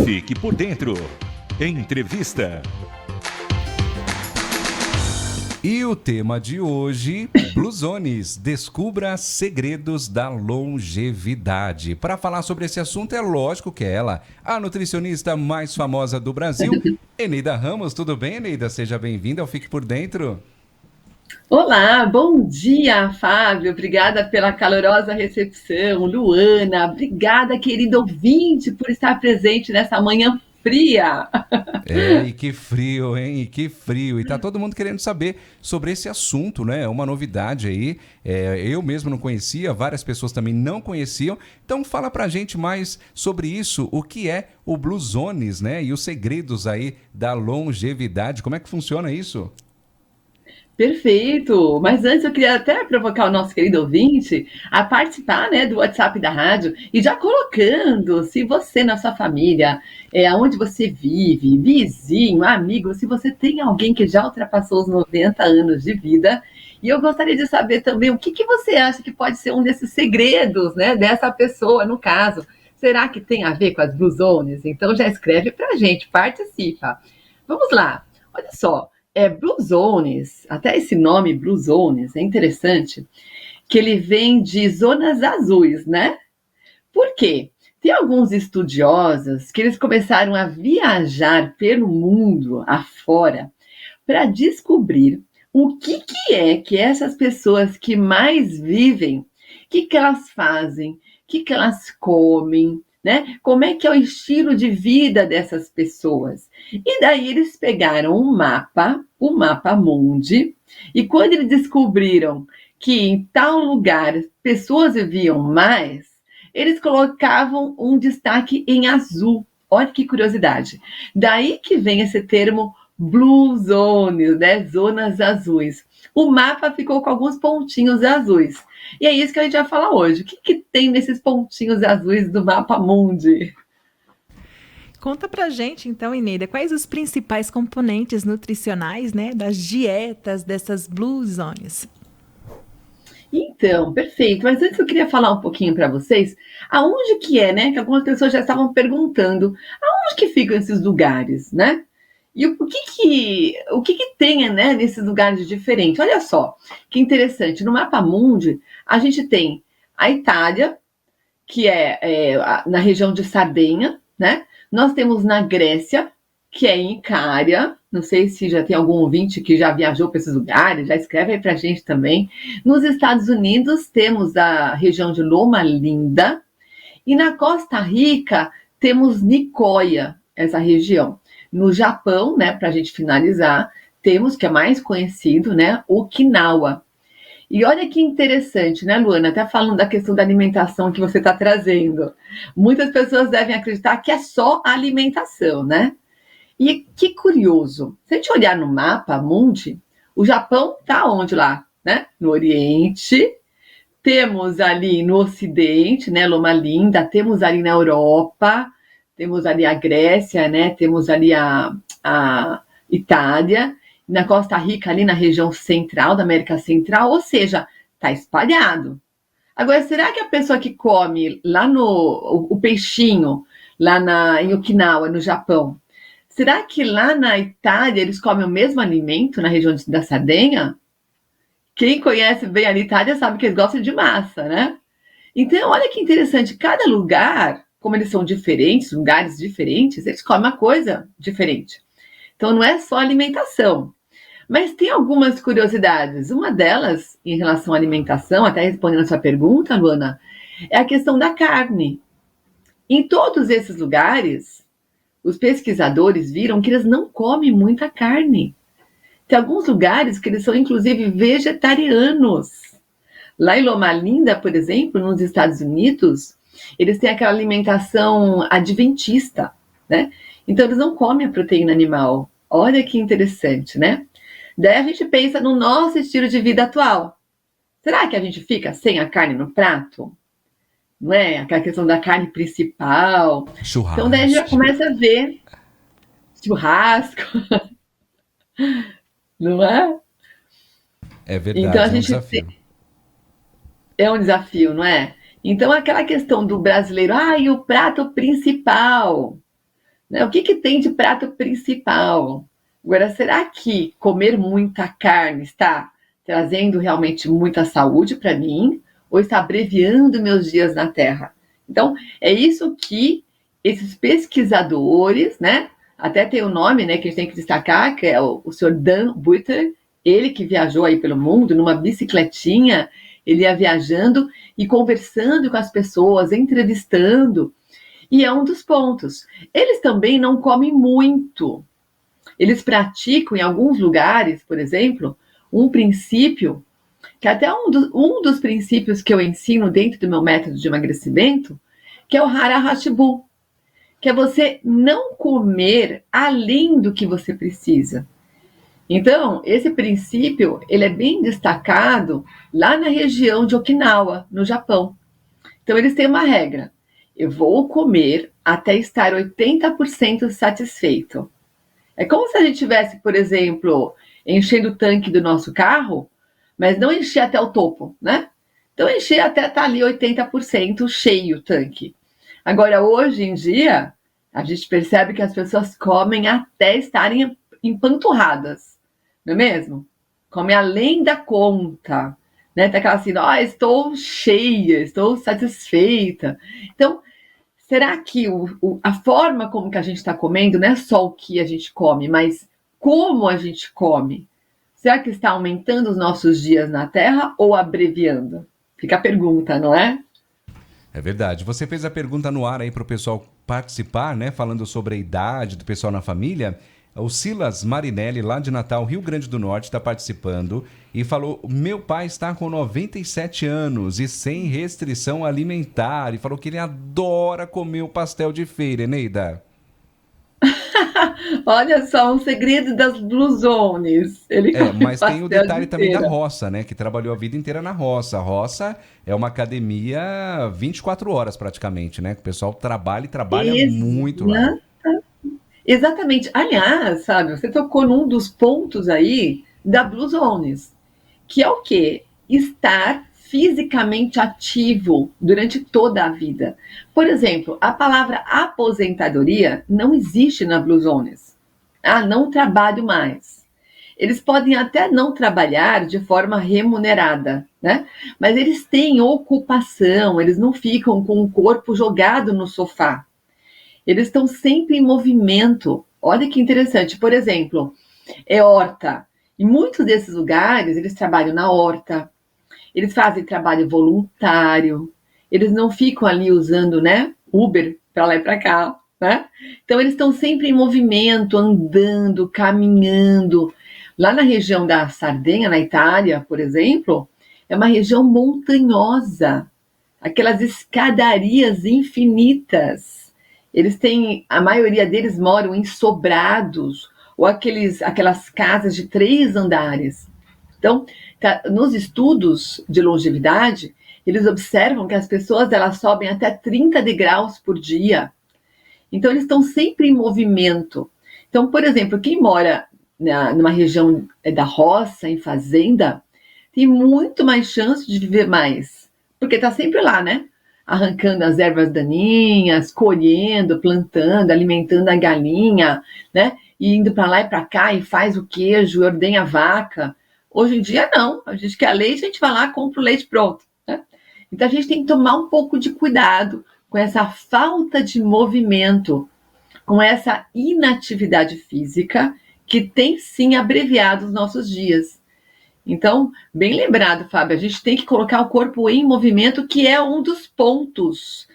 Fique por dentro. Entrevista. E o tema de hoje, Bluzones, descubra segredos da longevidade. Para falar sobre esse assunto, é lógico que é ela, a nutricionista mais famosa do Brasil, Eneida Ramos. Tudo bem, Eneida? Seja bem-vinda ao Fique por Dentro. Olá, bom dia, Fábio. Obrigada pela calorosa recepção. Luana, obrigada, querido ouvinte, por estar presente nessa manhã fria. E que frio, hein? E que frio. E tá todo mundo querendo saber sobre esse assunto, né? É uma novidade aí. Eu mesmo não conhecia, várias pessoas também não conheciam. Então fala pra gente mais sobre isso. O que é o Bluzones, né? E os segredos aí da longevidade. Como é que funciona isso? Perfeito! Mas antes eu queria até provocar o nosso querido ouvinte a participar, né, do WhatsApp da rádio e já colocando, se você na sua família, onde você vive, vizinho, amigo, se você tem alguém que já ultrapassou os 90 anos de vida, e eu gostaria de saber também o que você acha que pode ser um desses segredos, né, dessa pessoa, no caso. Será que tem a ver com as Blue Zones? Então já escreve pra gente, participa. Vamos lá, olha só. Blue Zones, até esse nome Blue Zones é interessante, que ele vem de zonas azuis, né? Por quê? Tem alguns estudiosos que eles começaram a viajar pelo mundo afora para descobrir o que é que essas pessoas que mais vivem, o que elas fazem, o que elas comem, né? Como é que é o estilo de vida dessas pessoas? E daí eles pegaram o mapa mundi, e quando eles descobriram que em tal lugar pessoas viviam mais, eles colocavam um destaque em azul. Olha que curiosidade. Daí que vem esse termo Blue Zones, né? Zonas azuis. O mapa ficou com alguns pontinhos azuis. E é isso que a gente vai falar hoje. O que tem nesses pontinhos azuis do mapa mundi? Conta pra gente, então, Eneida, quais os principais componentes nutricionais, né, das dietas dessas Blue Zones? Então, perfeito. Mas antes eu queria falar um pouquinho para vocês aonde que é, né? Que algumas pessoas já estavam perguntando aonde que ficam esses lugares, né? E o que tem, né, nesses lugares diferentes? Olha só, que interessante. No mapa mundi, a gente tem a Itália, que na região de Sardenha, né? Nós temos na Grécia, que é em Icária. Não sei se já tem algum ouvinte que já viajou para esses lugares, já escreve aí para a gente também. Nos Estados Unidos, temos a região de Loma Linda. E na Costa Rica, temos Nicoya, essa região. No Japão, né, para a gente finalizar, temos, que é mais conhecido, né, Okinawa. E olha que interessante, né, Luana? Até falando da questão da alimentação que você está trazendo. Muitas pessoas devem acreditar que é só a alimentação, né? E que curioso, se a gente olhar no mapa mundi, o Japão está onde lá? Né? No Oriente, temos ali no Ocidente, né, Loma Linda, temos ali na Europa, temos ali a Grécia, né, temos ali a Itália, na Costa Rica, ali na região central da América Central, ou seja, está espalhado. Agora, será que a pessoa que come lá o peixinho, em Okinawa, no Japão, será que lá na Itália eles comem o mesmo alimento na região da Sardenha? Quem conhece bem a Itália sabe que eles gostam de massa, né? Então, olha que interessante, cada lugar, como eles são diferentes, lugares diferentes, eles comem uma coisa diferente. Então, não é só alimentação. Mas tem algumas curiosidades. Uma delas, em relação à alimentação, até respondendo a sua pergunta, Luana, é a questão da carne. Em todos esses lugares, os pesquisadores viram que eles não comem muita carne. Tem alguns lugares que eles são, inclusive, vegetarianos. Lá em Loma Linda, por exemplo, nos Estados Unidos, eles têm aquela alimentação adventista, né? Então, eles não comem a proteína animal. Olha que interessante, né? Daí a gente pensa no nosso estilo de vida atual. Será que a gente fica sem a carne no prato? Não é? Aquela questão da carne principal. Então, daí a gente já Churrasco. começa a ver churrasco, não é? É Então a verdade, é um gente desafio. é um desafio, não é? Então aquela questão do brasileiro, e o prato principal. Né? O que, que tem de prato principal? Agora, será que comer muita carne está trazendo realmente muita saúde para mim ou está abreviando meus dias na Terra? Então, é isso que esses pesquisadores, né? Até tem o nome, né, que a gente tem que destacar, que é o Sr. Dan Buettner, ele que viajou aí pelo mundo numa bicicletinha, ele ia viajando e conversando com as pessoas, entrevistando, e é um dos pontos. Eles também não comem muito. Eles praticam em alguns lugares, por exemplo, um princípio, que até um dos princípios que eu ensino dentro do meu método de emagrecimento, que é o Hara Hashibu, que é você não comer além do que você precisa. Então, esse princípio, ele é bem destacado lá na região de Okinawa, no Japão. Então, eles têm uma regra. Eu vou comer até estar 80% satisfeito. É como se a gente estivesse, por exemplo, enchendo o tanque do nosso carro, mas não encher até o topo, né? Então, encher até estar ali 80% cheio o tanque. Agora, hoje em dia, a gente percebe que as pessoas comem até estarem empanturradas, não é mesmo? Comem além da conta, né? Tá aquela assim, estou cheia, estou satisfeita. Então, será que a forma como que a gente está comendo não é só o que a gente come, mas como a gente come? Será que está aumentando os nossos dias na Terra ou abreviando? Fica a pergunta, não é? É verdade. Você fez a pergunta no ar aí para o pessoal participar, né? Falando sobre a idade do pessoal na família. O Silas Marinelli, lá de Natal, Rio Grande do Norte, está participando e falou: meu pai está com 97 anos e sem restrição alimentar. E falou que ele adora comer o pastel de feira, Eneida. Olha só, um segredo das Blue Zones. Ele come Mas tem o pastel detalhe de também da feira. roça, né? Que trabalhou a vida inteira na roça. A roça é uma academia 24 horas praticamente, né? Que o pessoal trabalha e trabalha muito lá. Exatamente. Aliás, sabe, você tocou num dos pontos aí da Blue Zones, que é o quê? Estar fisicamente ativo durante toda a vida. Por exemplo, a palavra aposentadoria não existe na Blue Zones. Não trabalho mais. Eles podem até não trabalhar de forma remunerada, né? Mas eles têm ocupação, eles não ficam com o corpo jogado no sofá. Eles estão sempre em movimento. Olha que interessante. Por exemplo, horta. Em muitos desses lugares, eles trabalham na horta, eles fazem trabalho voluntário, eles não ficam ali usando, né, Uber para lá e para cá, né? Então, eles estão sempre em movimento, andando, caminhando. Lá na região da Sardenha, na Itália, por exemplo, é uma região montanhosa, aquelas escadarias infinitas. Eles têm, a maioria deles moram em sobrados, ou aquelas casas de 3 andares. Então, nos estudos de longevidade, eles observam que as pessoas elas sobem até 30 degraus por dia. Então, eles estão sempre em movimento. Então, por exemplo, quem mora numa região da roça, em fazenda, tem muito mais chance de viver mais, porque está sempre lá, né? Arrancando as ervas daninhas, colhendo, plantando, alimentando a galinha, né? E indo para lá e para cá e faz o queijo, ordenha a vaca. Hoje em dia, não. A gente quer leite, a gente vai lá, compra o leite pronto, né? Então, a gente tem que tomar um pouco de cuidado com essa falta de movimento, com essa inatividade física, que tem sim abreviado os nossos dias. Então, bem lembrado, Fábio, a gente tem que colocar o corpo em movimento, que é um dos pontos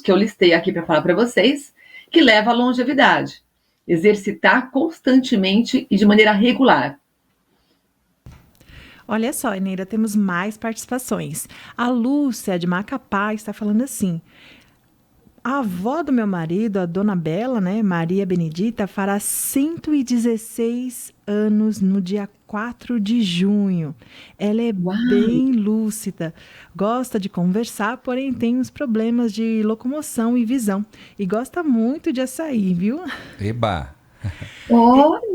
que eu listei aqui para falar para vocês, que leva à longevidade. Exercitar constantemente e de maneira regular. Olha só, Eneida, temos mais participações. A Lúcia, de Macapá, está falando assim: a avó do meu marido, a dona Bela, né, Maria Benedita, fará 116 anos no dia 4 de junho. Ela é bem lúcida, gosta de conversar, porém tem uns problemas de locomoção e visão. E gosta muito de açaí, viu? Eba!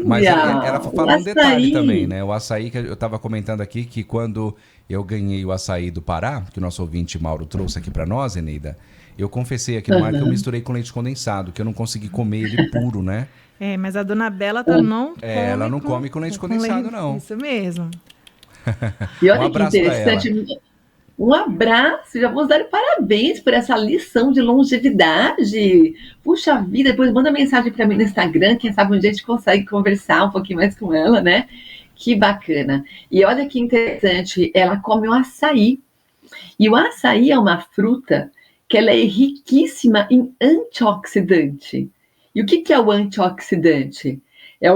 Mas Olha, ela o fala um detalhe também, açaí. né? O açaí que eu estava comentando aqui, que quando eu ganhei o açaí do Pará, que o nosso ouvinte Mauro trouxe aqui para nós, Eneida, eu confessei aqui no ar que eu Aham. misturei com leite condensado, que eu não consegui comer ele puro, né? É, mas a dona Bela tá, não É, ela come não come com leite com condensado, leite. não. Isso mesmo. E Um olha que abraço para ela. interessante, um abraço, já vou dar parabéns por essa lição de longevidade. Puxa vida, depois manda mensagem para mim no Instagram, quem sabe um dia a gente consegue conversar um pouquinho mais com ela, né? Que bacana. E olha que interessante, ela come o açaí. E o açaí é uma fruta que ela é riquíssima em antioxidante. E o que é o antioxidante?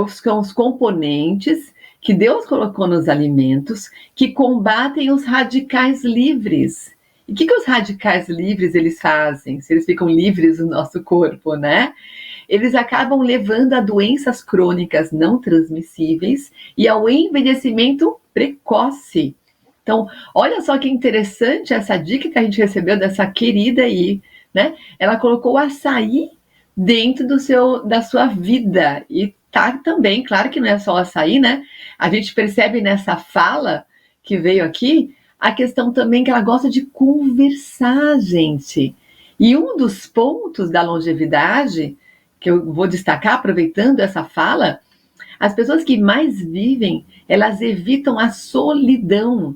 São os componentes que Deus colocou nos alimentos que combatem os radicais livres. E o que os radicais livres eles fazem? Se eles ficam livres no nosso corpo, né? Eles acabam levando a doenças crônicas não transmissíveis e ao envelhecimento precoce. Então, olha só que interessante essa dica que a gente recebeu dessa querida aí, né? Ela colocou o açaí dentro da sua vida e tá também, claro que não é só o açaí, né? A gente percebe nessa fala que veio aqui a questão também que ela gosta de conversar, gente. E um dos pontos da longevidade que eu vou destacar aproveitando essa fala, as pessoas que mais vivem, elas evitam a solidão,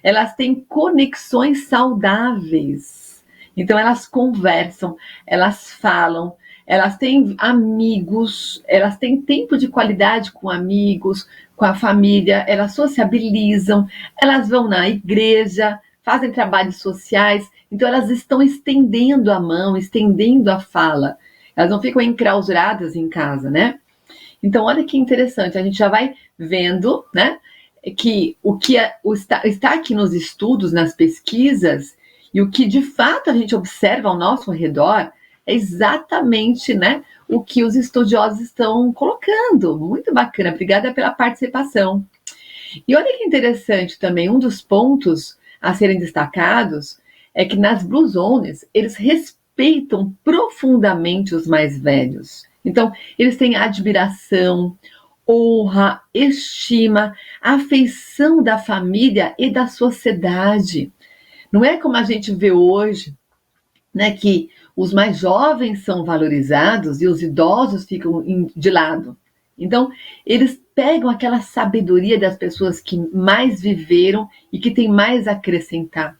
elas têm conexões saudáveis. Então, elas conversam, elas falam, elas têm amigos, elas têm tempo de qualidade com amigos, com a família, elas sociabilizam, elas vão na igreja, fazem trabalhos sociais, então elas estão estendendo a mão, estendendo a fala. Elas não ficam enclausuradas em casa, né? Então, olha que interessante, a gente já vai vendo, né, que está aqui nos estudos, nas pesquisas, e o que de fato a gente observa ao nosso redor é exatamente, né, o que os estudiosos estão colocando. Muito bacana, obrigada pela participação. E olha que interessante também, um dos pontos a serem destacados é que nas Blue Zones eles respeitam profundamente os mais velhos. Então, eles têm admiração, honra, estima, afeição da família e da sociedade. Não é como a gente vê hoje, né, que os mais jovens são valorizados e os idosos ficam de lado. Então, eles pegam aquela sabedoria das pessoas que mais viveram e que têm mais a acrescentar.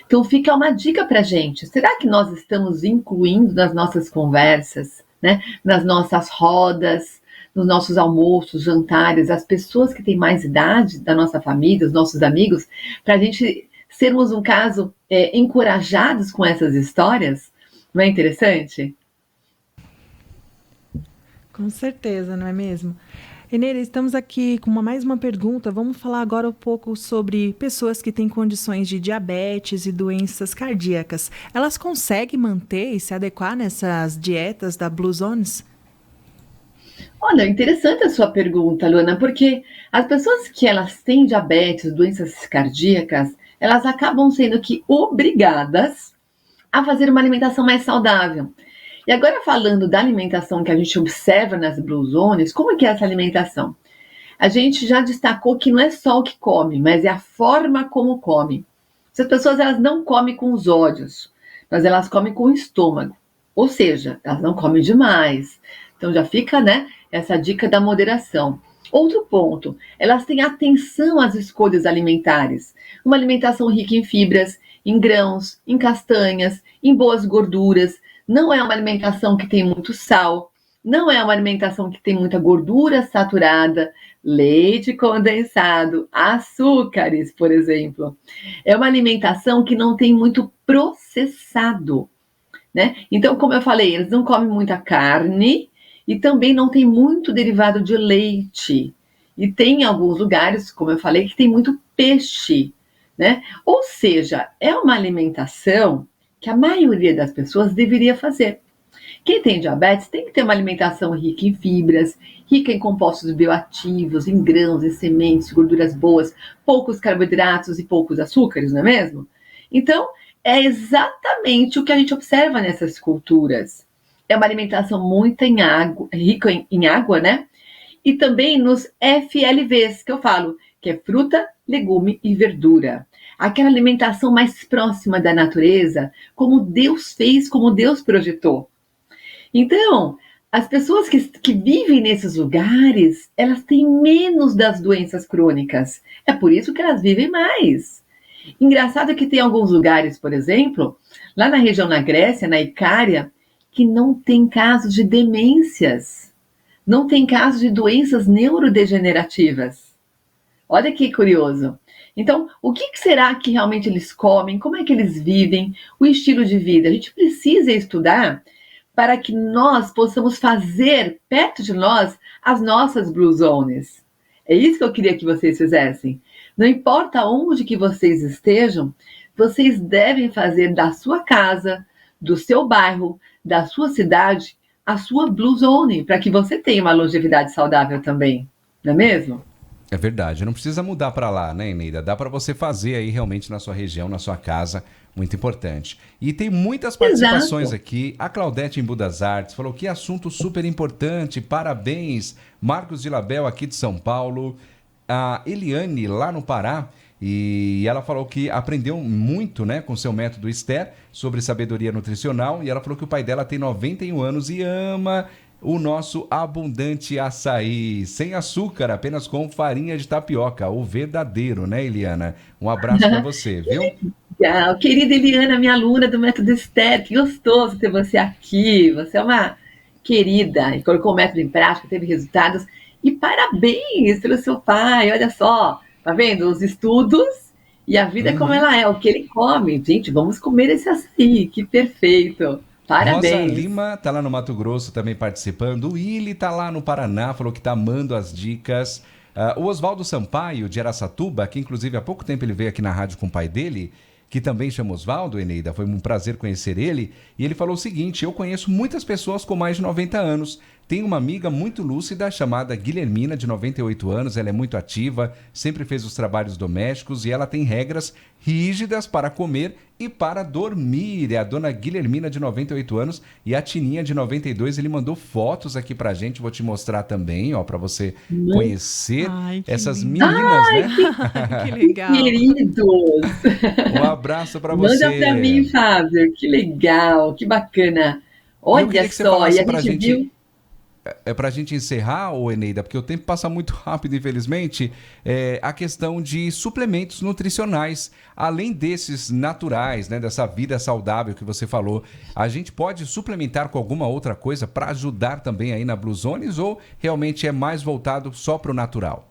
Então, fica uma dica para a gente. Será que nós estamos incluindo nas nossas conversas, né, nas nossas rodas, nos nossos almoços, jantares, as pessoas que têm mais idade da nossa família, os nossos amigos, para a gente sermos, um caso, encorajados com essas histórias? Não é interessante? Com certeza, não é mesmo? Eneida, estamos aqui com mais uma pergunta. Vamos falar agora um pouco sobre pessoas que têm condições de diabetes e doenças cardíacas. Elas conseguem manter e se adequar nessas dietas da Blue Zones? Olha, interessante a sua pergunta, Luana, porque as pessoas que elas têm diabetes, doenças cardíacas, elas acabam sendo que obrigadas a fazer uma alimentação mais saudável. E agora falando da alimentação que a gente observa nas Blue Zones, como é que é essa alimentação? A gente já destacou que não é só o que come, mas é a forma como come. Essas pessoas elas não comem com os olhos, mas elas comem com o estômago. Ou seja, elas não comem demais. Então já fica, né, essa dica da moderação. Outro ponto, elas têm atenção às escolhas alimentares. Uma alimentação rica em fibras, em grãos, em castanhas, em boas gorduras. Não é uma alimentação que tem muito sal, não é uma alimentação que tem muita gordura saturada, leite condensado, açúcares, por exemplo. É uma alimentação que não tem muito processado, né? Então, como eu falei, eles não comem muita carne e também não tem muito derivado de leite. E tem alguns lugares, como eu falei, que tem muito peixe, né? Ou seja, é uma alimentação que a maioria das pessoas deveria fazer. Quem tem diabetes tem que ter uma alimentação rica em fibras, rica em compostos bioativos, em grãos, em sementes, gorduras boas, poucos carboidratos e poucos açúcares, não é mesmo? Então, é exatamente o que a gente observa nessas culturas. é uma alimentação muito em água, rica em água, né? E também nos FLVs, que eu falo, que é fruta, legume e verdura. Aquela alimentação mais próxima da natureza, como Deus fez, como Deus projetou. Então, as pessoas que vivem nesses lugares, elas têm menos das doenças crônicas. É por isso que elas vivem mais. Engraçado que tem alguns lugares, por exemplo, lá na região na Grécia, na Icária, que não tem casos de demências, não tem casos de doenças neurodegenerativas. Olha que curioso. Então, o que será que realmente eles comem? Como é que eles vivem? O estilo de vida? A gente precisa estudar para que nós possamos fazer perto de nós as nossas Blue Zones. É isso que eu queria que vocês fizessem. Não importa onde que vocês estejam, vocês devem fazer da sua casa, do seu bairro, da sua cidade, a sua Blue Zone, para que você tenha uma longevidade saudável também. Não é mesmo? É verdade, não precisa mudar para lá, né, Eneida? Dá para você fazer aí realmente na sua região, na sua casa, muito importante. E tem muitas participações aqui. A Claudete em Budas Artes falou que assunto super importante, parabéns. Marcos de Label aqui de São Paulo. A Eliane lá no Pará, e ela falou que aprendeu muito, né, com seu método Esther sobre sabedoria nutricional, e ela falou que o pai dela tem 91 anos e ama o nosso abundante açaí, sem açúcar, apenas com farinha de tapioca, o verdadeiro, né, Eliana? Um abraço para você, viu? Legal. Querida Eliana, minha aluna do método Esther, que gostoso ter você aqui. Você é uma querida e colocou o método em prática, teve resultados. E parabéns pelo seu pai, olha só, tá vendo? Os estudos e a vida como ela é, o que ele come. Gente, vamos comer esse açaí, que perfeito. Parabéns. Rosa Lima tá lá no Mato Grosso também participando. O Willi tá lá no Paraná, falou que tá amando as dicas. O Oswaldo Sampaio, de Araçatuba, que inclusive há pouco tempo ele veio aqui na rádio com o pai dele, que também chama Oswaldo, Eneida, foi um prazer conhecer ele, e ele falou o seguinte: eu conheço muitas pessoas com mais de 90 anos, tenho uma amiga muito lúcida chamada Guilhermina, de 98 anos, ela é muito ativa, sempre fez os trabalhos domésticos e ela tem regras rígidas para comer e para dormir. É a dona Guilhermina, de 98 anos, e a Tininha, de 92, ele mandou fotos aqui pra gente, vou te mostrar também, ó, para você conhecer essas meninas, né? Que legal. Queridos. Um abraço para você. Manda para mim, Fábio, que legal, que bacana. Olha só, e a gente viu... É para a gente encerrar, ô Eneida, porque o tempo passa muito rápido, infelizmente, a questão de suplementos nutricionais, além desses naturais, né, dessa vida saudável que você falou, a gente pode suplementar com alguma outra coisa para ajudar também aí na Blue Zones, ou realmente é mais voltado só para o natural?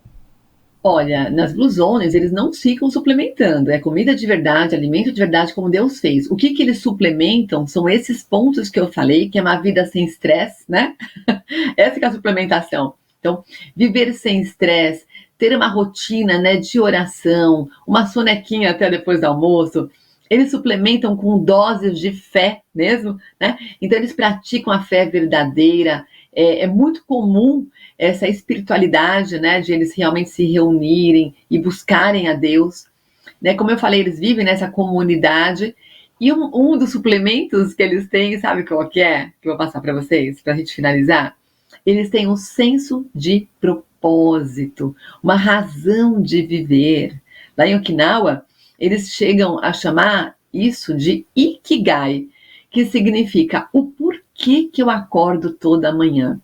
Olha, nas Blue Zones eles não ficam suplementando, é comida de verdade, alimento de verdade como Deus fez. O que eles suplementam são esses pontos que eu falei, que é uma vida sem estresse, né? Essa que é a suplementação. Então, viver sem estresse, ter uma rotina, né, de oração, uma sonequinha até depois do almoço. Eles suplementam com doses de fé mesmo, né? Então eles praticam a fé verdadeira. É muito comum essa espiritualidade, né, de eles realmente se reunirem e buscarem a Deus, né? Como eu falei, eles vivem nessa comunidade. E um dos suplementos que eles têm, sabe qual que é? Que eu vou passar para vocês, para a gente finalizar. Eles têm um senso de propósito, uma razão de viver. Lá em Okinawa, eles chegam a chamar isso de Ikigai, que significa o porquê que eu acordo toda manhã.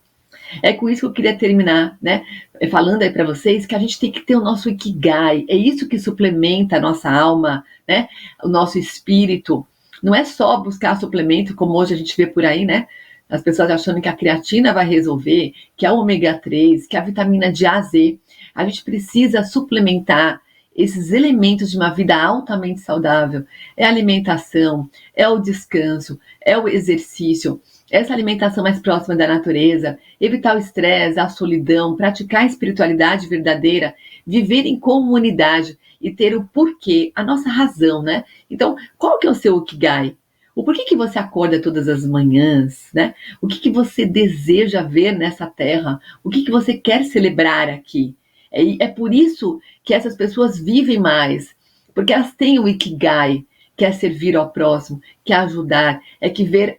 É com isso que eu queria terminar, né? Falando aí para vocês que a gente tem que ter o nosso Ikigai. É isso que suplementa a nossa alma, né? O nosso espírito. Não é só buscar suplemento, como hoje a gente vê por aí, né? As pessoas achando que a creatina vai resolver, que a ômega 3, que a vitamina D, A, Z. A gente precisa suplementar esses elementos de uma vida altamente saudável. É a alimentação, é o descanso, é o exercício, essa alimentação mais próxima da natureza, evitar o estresse, a solidão, praticar a espiritualidade verdadeira, viver em comunidade e ter o porquê, a nossa razão, né? Então, qual que é o seu Ikigai? O porquê que você acorda todas as manhãs, né? O que você deseja ver nessa terra? O que você quer celebrar aqui? É por isso que essas pessoas vivem mais, porque elas têm o Ikigai, quer servir ao próximo, quer ajudar, é que ver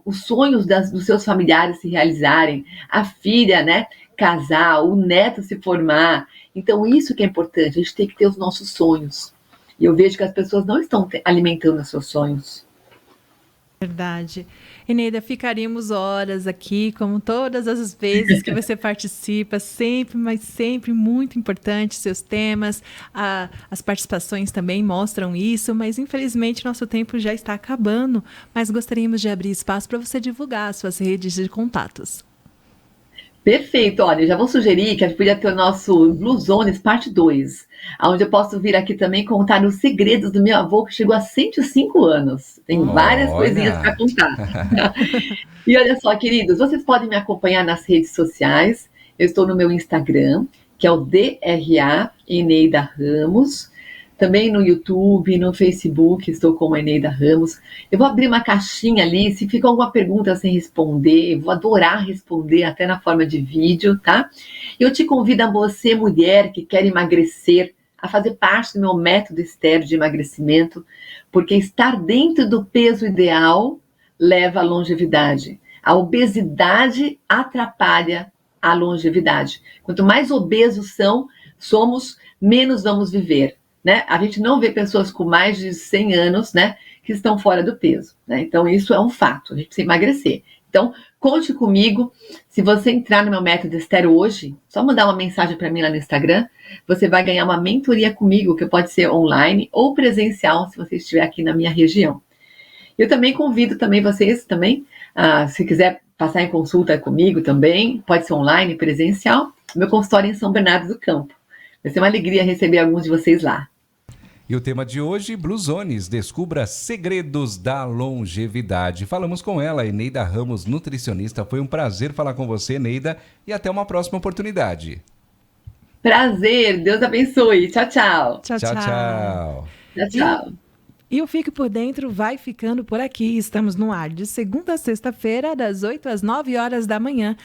os sonhos dos seus familiares se realizarem, a filha, né, casar, o neto se formar. Então, isso que é importante, a gente tem que ter os nossos sonhos. E eu vejo que as pessoas não estão alimentando os seus sonhos. Verdade. Eneida, ficaríamos horas aqui, como todas as vezes que você participa, sempre, mas sempre muito importante seus temas. As participações também mostram isso, mas infelizmente nosso tempo já está acabando. Mas gostaríamos de abrir espaço para você divulgar as suas redes de contatos. Perfeito, olha, já vou sugerir que a gente podia ter o nosso Blue Zones parte 2, onde eu posso vir aqui também contar os segredos do meu avô que chegou a 105 anos. Tem várias coisinhas para contar. E olha só, queridos, vocês podem me acompanhar nas redes sociais. Eu estou no meu Instagram, que é o DRA Eneida Ramos. Também no YouTube, no Facebook, estou como Eneida Ramos. Eu vou abrir uma caixinha ali, se fica alguma pergunta sem responder, eu vou adorar responder, até na forma de vídeo, tá? Eu te convido a você, mulher, que quer emagrecer, a fazer parte do meu método estéreo de emagrecimento, porque estar dentro do peso ideal leva à longevidade. A obesidade atrapalha a longevidade. Quanto mais obesos somos, menos vamos viver. Né? A gente não vê pessoas com mais de 100 anos, né, que estão fora do peso. Né? Então, isso é um fato, a gente precisa emagrecer. Então, conte comigo. Se você entrar no meu método estéreo hoje, só mandar uma mensagem para mim lá no Instagram, você vai ganhar uma mentoria comigo, que pode ser online ou presencial, se você estiver aqui na minha região. Eu também convido vocês também, se quiser passar em consulta comigo também, pode ser online, presencial, meu consultório é em São Bernardo do Campo. Vai ser uma alegria receber alguns de vocês lá. E o tema de hoje, Blue Zones, descubra segredos da longevidade. Falamos com ela, Eneida Ramos, nutricionista. Foi um prazer falar com você, Eneida, e até uma próxima oportunidade. Prazer, Deus abençoe. Tchau, tchau. Tchau, tchau. Tchau, tchau. E o Fique por Dentro vai ficando por aqui. Estamos no ar de segunda a sexta-feira, das 8 às 9 horas da manhã.